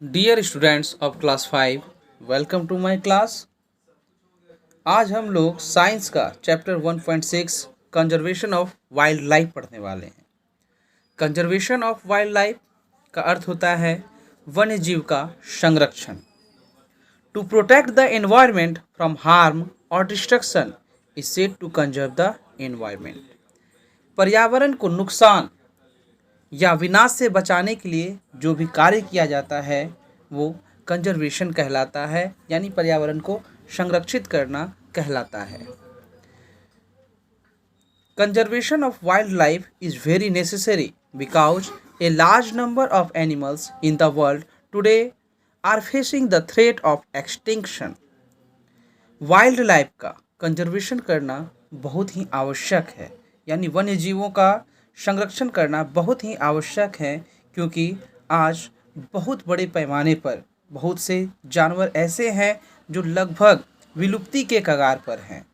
Dear students of class 5, welcome to my class. आज हम लोग साइंस का chapter 1.6 conservation of wild life पढ़ने वाले हैं। कंजर्वेशन ऑफ वाइल्ड लाइफ का अर्थ होता है वन्य जीव का संरक्षण। To protect the environment from harm और destruction is said to conserve the environment. पर्यावरण को नुकसान या विनाश से बचाने के लिए जो भी कार्य किया जाता है वो कंजर्वेशन कहलाता है, यानी पर्यावरण को संरक्षित करना कहलाता है। Conservation of wild life is very necessary because a large number of animals in the world today are facing the threat of extinction. Wild life का कंजर्वेशन करना बहुत ही आवश्यक है, यानी वन्य जीवों का संरक्षण करना बहुत ही आवश्यक है, क्योंकि आज बहुत बड़े पैमाने पर बहुत से जानवर ऐसे हैं जो लगभग विलुप्ति के कगार पर हैं।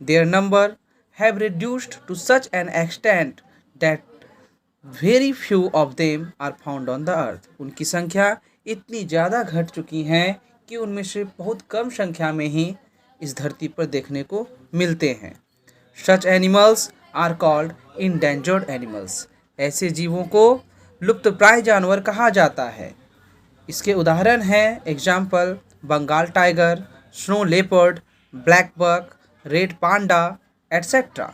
Their number have reduced to such an extent that very few of them are found on the earth. उनकी संख्या इतनी ज़्यादा घट चुकी हैं कि उनमें से बहुत कम संख्या में ही इस धरती पर देखने को मिलते हैं। Such animals are called endangered animals. ऐसे जीवों को लुप्तप्राय जानवर कहा जाता है। इसके उदाहरण हैं example Bengal tiger, snow leopard, black buck, red panda etcetera.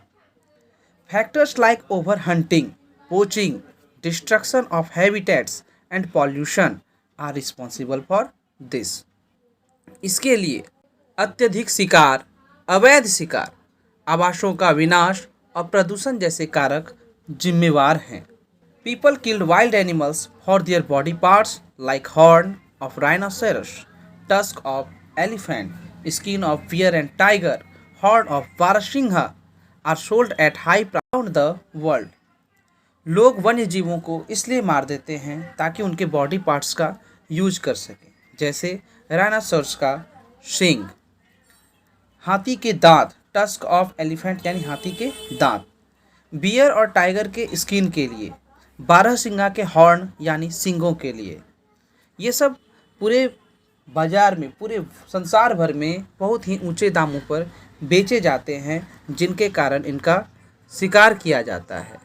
Factors like over hunting, poaching, destruction of habitats and pollution are responsible for this. इसके लिए अत्यधिक शिकार, अवैध शिकार, आवासों का विनाश और प्रदूषण जैसे कारक जिम्मेवार हैं। People killed wild animals for their body parts like horn of rhinoceros, tusk of elephant, skin of bear and tiger, horn of barasingha are sold at high price around the world. लोग वन्य जीवों को इसलिए मार देते हैं ताकि उनके बॉडी पार्ट्स का यूज कर सकें, जैसे राइनासोरस का सींग, हाथी के दांत, टस्क ऑफ एलिफेंट यानी हाथी के दांत, बियर और टाइगर के स्किन के लिए, बारहसिंगा के हॉर्न यानी सींगों के लिए। ये सब पूरे बाज़ार में, पूरे संसार भर में बहुत ही ऊंचे दामों पर बेचे जाते हैं, जिनके कारण इनका शिकार किया जाता है।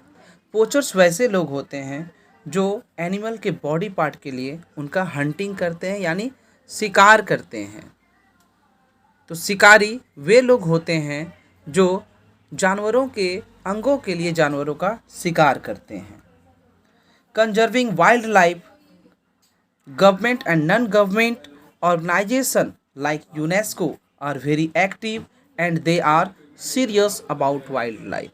पोचर्स वैसे लोग होते हैं जो एनिमल के बॉडी पार्ट के लिए उनका हंटिंग करते हैं, यानी शिकार करते हैं। तो शिकारी वे लोग होते हैं जो जानवरों के अंगों के लिए जानवरों का शिकार करते हैं। Conserving wildlife, government and non-government organizations like UNESCO are very active and they are serious about wildlife.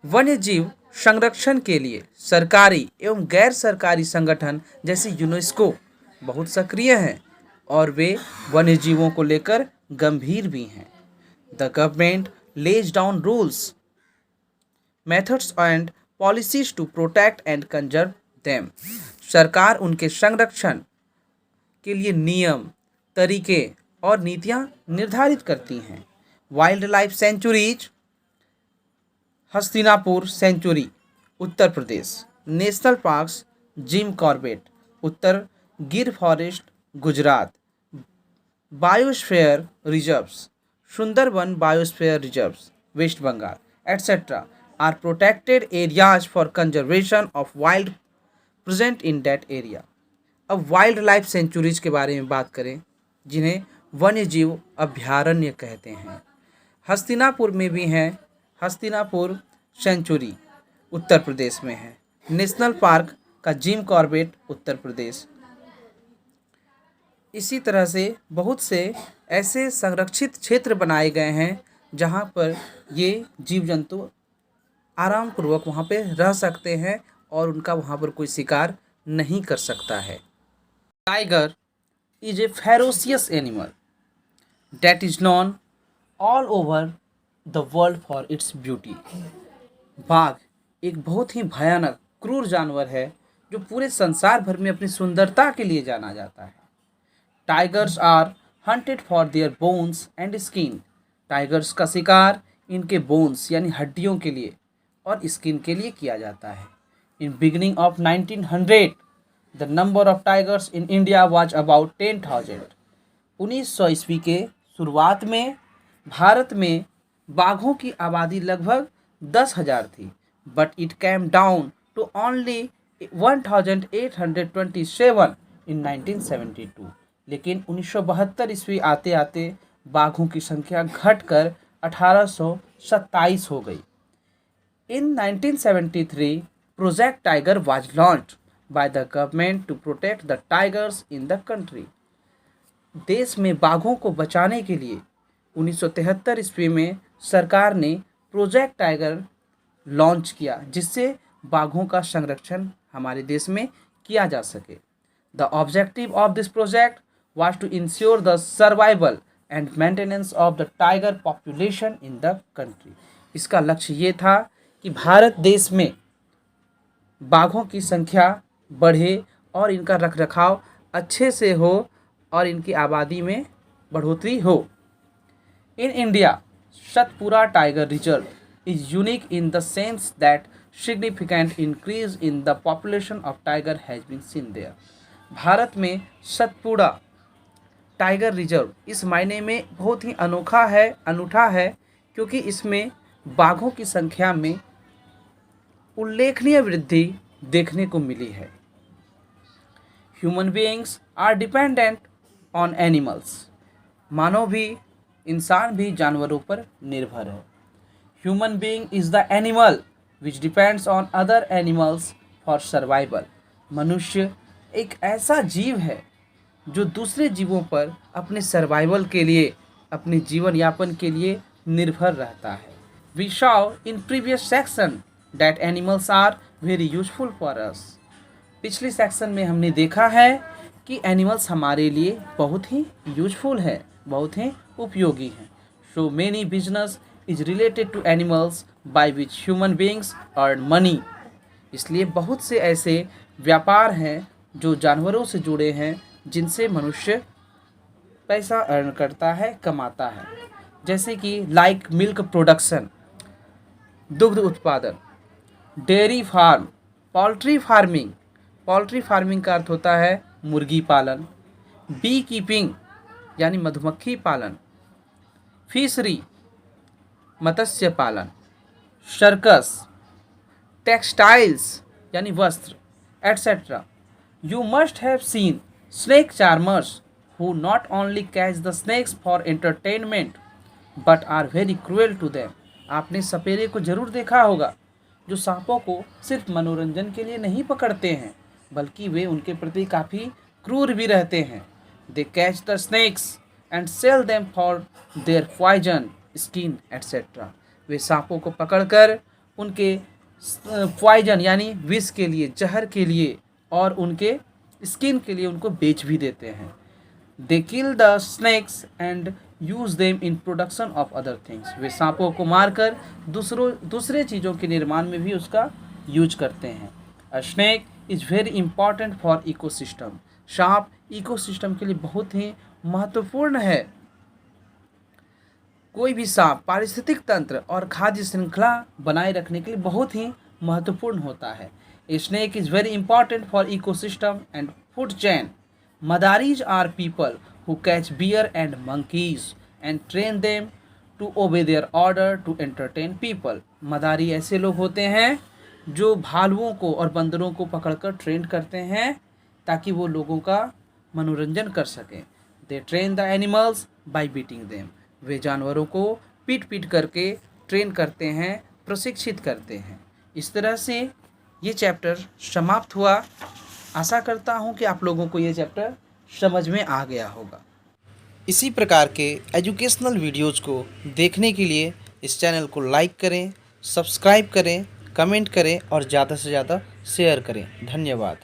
वन्य जीव संरक्षण के लिए सरकारी एवं गैर सरकारी संगठन जैसे यूनेस्को बहुत सक्रिय हैं और वे वन्य जीवों को लेकर गंभीर भी हैं। The government lays down rules, methods and policies to protect and conserve them. सरकार उनके संरक्षण के लिए नियम, तरीके और नीतियां निर्धारित करती हैं। Wildlife sanctuaries, Hastinapur sanctuary Uttar Pradesh, national parks Jim Corbett Uttar Gir forest Gujarat, biosphere reserves, Sundarban biosphere reserves West Bengal etcetera are protected areas for conservation of wild present in that area। अब वाइल्ड लाइफ सेंचुरीज के बारे में बात करें, जिन्हें वन्य जीव अभयारण्य कहते हैं। हस्तिनापुर में भी हैं, हस्तिनापुर सेंचुरी उत्तर प्रदेश में है। नेशनल पार्क का जिम कॉर्बेट उत्तर प्रदेश। इसी तरह से बहुत से ऐसे संरक्षित क्षेत्र बनाए गए हैं जहाँ पर ये जीव जंतु आराम पूर्वक वहाँ पे रह सकते हैं और उनका वहाँ पर कोई शिकार नहीं कर सकता है। Tiger is a ferocious animal that is non all over the world for its beauty. बाघ एक बहुत ही भयानक क्रूर जानवर है जो पूरे संसार भर में अपनी सुंदरता के लिए जाना जाता है। Tigers are hunted for their bones and skin. Tigers का शिकार इनके बोन्स यानी हड्डियों के लिए और स्किन के लिए किया जाता है। In beginning of 1900 the number of tigers in India was about 10,000। 1900 ईस्वी के शुरुआत में भारत में बाघों की आबादी लगभग 10,000 थी, but it came down to only 1827 in 1972। लेकिन 1972 ईस्वी आते आते बाघों की संख्या घटकर 1827 हो गई। In 1973, Project Tiger was launched by the government to protect the tigers in the country। देश में बाघों को बचाने के लिए 1973 ईस्वी में सरकार ने प्रोजेक्ट टाइगर लॉन्च किया, जिससे बाघों का संरक्षण हमारे देश में किया जा सके। The objective of this project was to ensure the survival and maintenance of the tiger population in the country. इसका लक्ष्य ये था कि भारत देश में बाघों की संख्या बढ़े और इनका रखरखाव अच्छे से हो और इनकी आबादी में बढ़ोतरी हो। In India, Satpura tiger reserve is unique in the sense that significant increase in the population of tiger has been seen there। Bharat में सतपुड़ा टाइगर रिजर्व इस मायने में बहुत ही अनूठा है क्योंकि इसमें बाघों की संख्या में उल्लेखनीय वृद्धि देखने को मिली है। Human beings are dependent on animals. मानव भी, इंसान भी जानवरों पर निर्भर है। Human being is the animal which depends on other animals for survival. मनुष्य एक ऐसा जीव है जो दूसरे जीवों पर अपने सर्वाइवल के लिए, अपने जीवन यापन के लिए निर्भर रहता है। We saw in previous section that animals are very useful for us. पिछली सेक्शन में हमने देखा है कि एनिमल्स हमारे लिए बहुत ही यूजफुल है, बहुत ही उपयोगी हैं। So many business is related to animals by which human beings earn money. इसलिए बहुत से ऐसे व्यापार हैं जो जानवरों से जुड़े हैं, जिनसे मनुष्य पैसा अर्न करता है, कमाता है। जैसे कि लाइक मिल्क प्रोडक्शन, दुग्ध उत्पादन, dairy farm, poultry farming. Poultry farming का अर्थ होता है मुर्गी पालन। बी कीपिंग यानी मधुमक्खी पालन। फिशरी मत्स्य पालन। सर्कस, टेक्सटाइल्स यानी वस्त्र, etcetera. You must have seen snake charmers who not only catch the snakes for entertainment but are very cruel to them। आपने सपेरे को जरूर देखा होगा जो सांपों को सिर्फ मनोरंजन के लिए नहीं पकड़ते हैं, बल्कि वे उनके प्रति काफ़ी क्रूर भी रहते हैं। They catch the snakes and sell them for their poison, skin, etc। वे सांपों को पकड़कर उनके पॉइजन यानी विष के लिए, जहर के लिए और उनके स्किन के लिए उनको बेच भी देते हैं। They kill the snakes and use them in production of other things। वे सांपों को मारकर दूसरे चीज़ों के निर्माण में भी उसका यूज करते हैं। A snake is very important for ecosystem। सांप इकोसिस्टम के लिए बहुत ही महत्वपूर्ण है। कोई भी सांप पारिस्थितिक तंत्र और खाद्य श्रृंखला बनाए रखने के लिए बहुत ही महत्वपूर्ण होता है। A snake is very important for ecosystem and food chain। Madaris are people who catch bear and monkeys and train them to obey their order to entertain people। मदारी ऐसे लोग होते हैं जो भालुओं को और बंदरों को पकड़कर ट्रेन करते हैं ताकि वो लोगों का मनोरंजन कर सकें। They train the animals by beating them। वे जानवरों को पीट करके ट्रेन करते हैं, प्रशिक्षित करते हैं। इस तरह से ये चैप्टर समाप्त हुआ। आशा करता हूँ कि आप लोगों को ये चैप्टर समझ में आ गया होगा। इसी प्रकार के एजुकेशनल वीडियोज़ को देखने के लिए इस चैनल को लाइक करें, सब्सक्राइब करें, कमेंट करें और ज़्यादा से ज़्यादा शेयर करें। धन्यवाद।